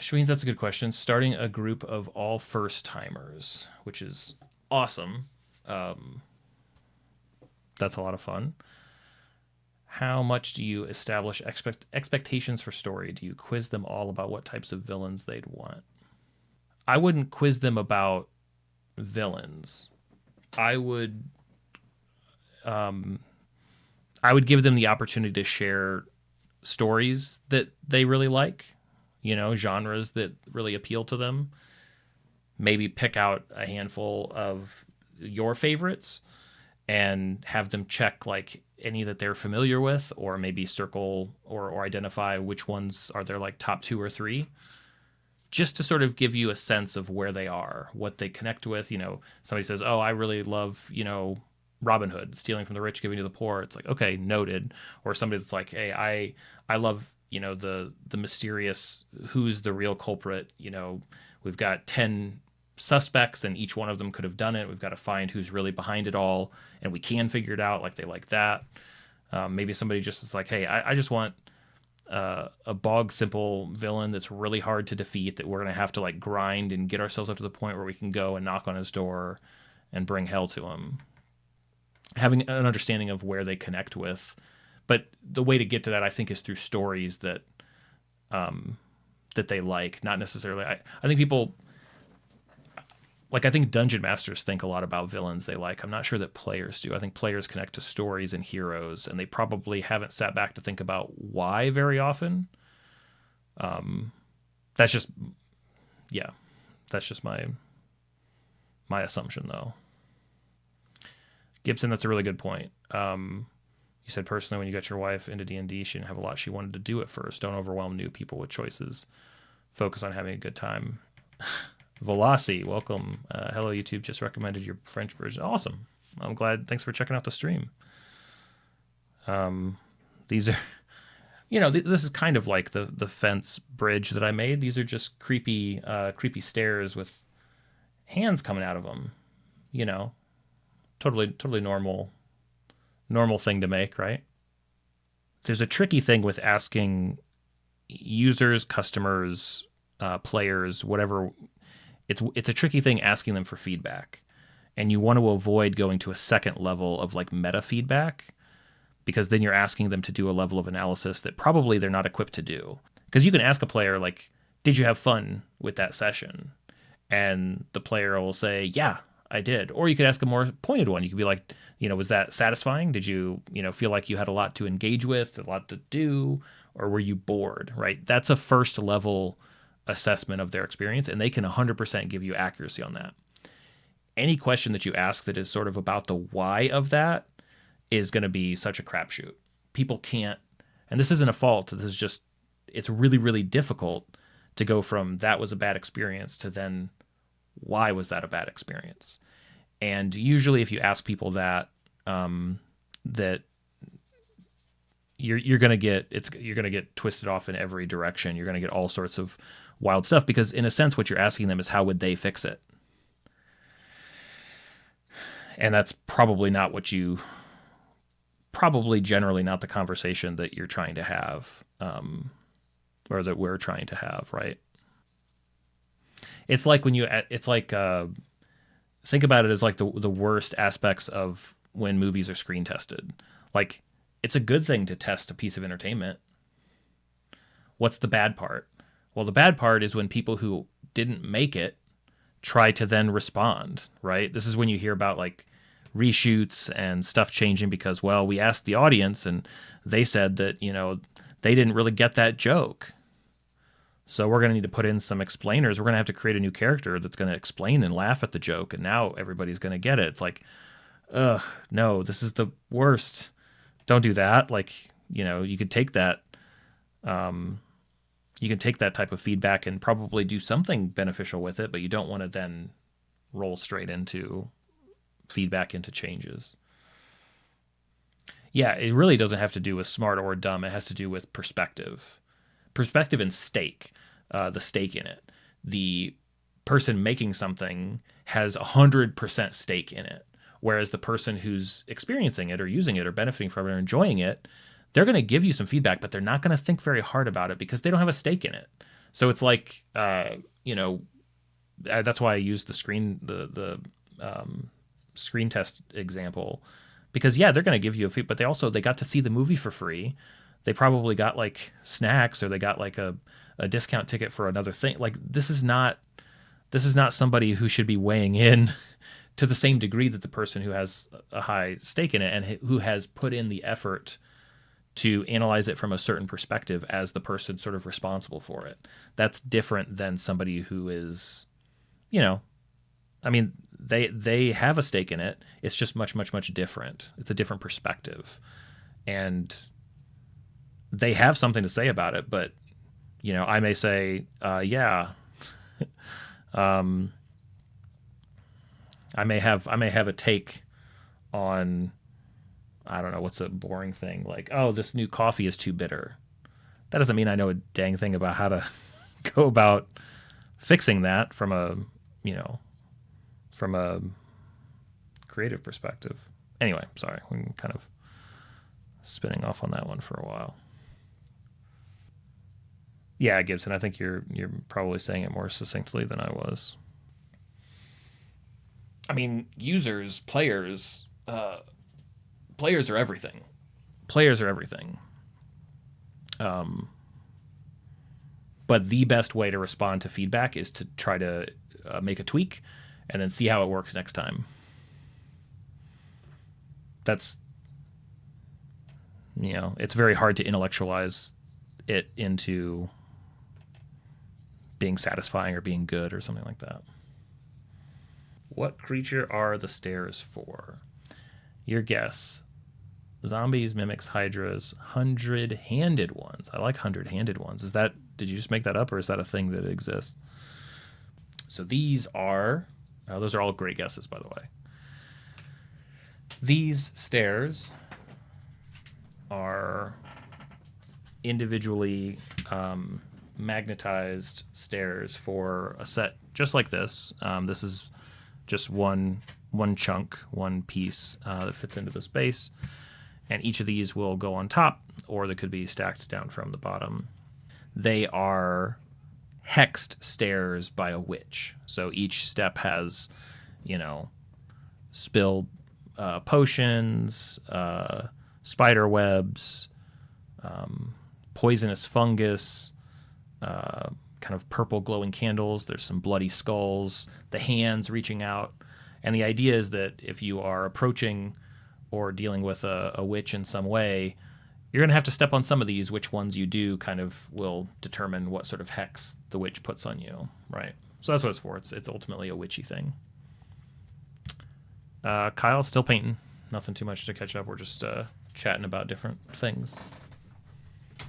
Schweenz, that's a good question. Starting a group of all first timers, which is awesome. Um, that's a lot of fun. How much do you establish expectations for story? Do you quiz them all about what types of villains they'd want? I wouldn't quiz them about villains. I would um, I would give them the opportunity to share stories that they really like, genres that really appeal to them. Maybe pick out a handful of your favorites and have them check like any that they're familiar with, or maybe circle or identify which ones are their like top two or three, just to sort of give you a sense of where they are, what they connect with. Somebody says, "Oh, I really love, Robin Hood, stealing from the rich, giving to the poor." It's like, okay, noted. Or somebody that's like, "Hey, I love, the mysterious, who's the real culprit. We've got 10 suspects and each one of them could have done it. We've got to find who's really behind it all, and we can figure it out." Like, they like that. Maybe somebody just is like, "Hey, I just want a bog simple villain that's really hard to defeat, that we're going to have to like grind and get ourselves up to the point where we can go and knock on his door and bring hell to him." Having an understanding of where they connect with. But the way to get to that, I think, is through stories that that they like, not necessarily. I think people, like, I think dungeon masters think a lot about villains they like. I'm not sure that players do. I think players connect to stories and heroes, and they probably haven't sat back to think about why very often. That's just, yeah, that's just my assumption, though. Gibson, that's a really good point. You said personally, when you got your wife into D&D, she didn't have a lot she wanted to do at first. Don't overwhelm new people with choices. Focus on having a good time. Velasi, welcome. Hello, YouTube. Just recommended your French version. Awesome. I'm glad. Thanks for checking out the stream. These are, this is kind of like the fence bridge that I made. These are just creepy stairs with hands coming out of them. Totally normal thing to make, right? There's a tricky thing with asking users, customers, players, whatever. It's a tricky thing asking them for feedback, and you want to avoid going to a second level of like meta feedback, because then you're asking them to do a level of analysis that probably they're not equipped to do. Because you can ask a player like, "Did you have fun with that session?" And the player will say, "Yeah, I did." Or you could ask a more pointed one. You could be like, "Was that satisfying? Did you, feel like you had a lot to engage with, a lot to do, or were you bored?" Right? That's a first level assessment of their experience, and they can 100% give you accuracy on that. Any question that you ask that is sort of about the why of that is going to be such a crapshoot. People can't, and this isn't a fault. This is just, it's really, really difficult to go from that was a bad experience to then why was that a bad experience? And usually, if you ask people that, that you're gonna get twisted off in every direction. You're gonna get all sorts of wild stuff, because in a sense, what you're asking them is how would they fix it, and that's probably generally not the conversation that you're trying to have, or that we're trying to have, right? It's like think about it as like the worst aspects of when movies are screen tested. Like, it's a good thing to test a piece of entertainment. What's the bad part? Well, the bad part is when people who didn't make it try to then respond, right? This is when you hear about like reshoots and stuff changing because, well, we asked the audience and they said that, they didn't really get that joke. So we're going to need to put in some explainers. We're going to have to create a new character that's going to explain and laugh at the joke, and now everybody's going to get it. It's like, ugh, no, this is the worst. Don't do that. Like, you could take that, type of feedback and probably do something beneficial with it, but you don't want to then roll straight into feedback into changes. Yeah, it really doesn't have to do with smart or dumb. It has to do with perspective and stake, the stake in it. The person making something has 100% stake in it, whereas the person who's experiencing it or using it or benefiting from it or enjoying it, they're going to give you some feedback, but they're not going to think very hard about it because they don't have a stake in it. So it's like, that's why I used the screen test example, because yeah, they're going to give you a fee, but they got to see the movie for free. They probably got like snacks, or they got like a discount ticket for another thing. Like this is not somebody who should be weighing in to the same degree that the person who has a high stake in it and who has put in the effort to analyze it from a certain perspective as the person sort of responsible for it. That's different than somebody who is, you know, I mean, they have a stake in it. It's just much different. It's a different perspective, and they have something to say about it. But I may say, yeah, I may have a take on, I don't know, what's a boring thing, like, oh, this new coffee is too bitter. That doesn't mean I know a dang thing about how to go about fixing that from a creative perspective. Anyway, sorry, we're kind of spinning off on that one for a while. Yeah, Gibson, I think you're probably saying it more succinctly than I was. I mean, players are everything. Players are everything. But the best way to respond to feedback is to try to make a tweak and then see how it works next time. That's, it's very hard to intellectualize it into being satisfying or being good or something like that. What creature are the stairs for? Your guess. Zombies, mimics, hydras, 100-handed ones. I like 100-handed ones. Did you just make that up, or is that a thing that exists? So these are, those are all great guesses, by the way. These stairs are individually magnetized stairs for a set just like this. This is just one chunk, one piece that fits into this base. And each of these will go on top, or they could be stacked down from the bottom. They are hexed stairs by a witch. So each step has, spilled potions, spider webs, poisonous fungus, kind of purple glowing candles. There's some bloody skulls, the hands reaching out. And the idea is that if you are approaching or dealing with a witch in some way, you're going to have to step on some of these. Which ones you do kind of will determine what sort of hex the witch puts on you, right? So that's what it's for. It's ultimately a witchy thing. Kyle, still painting. Nothing too much to catch up. We're just chatting about different things.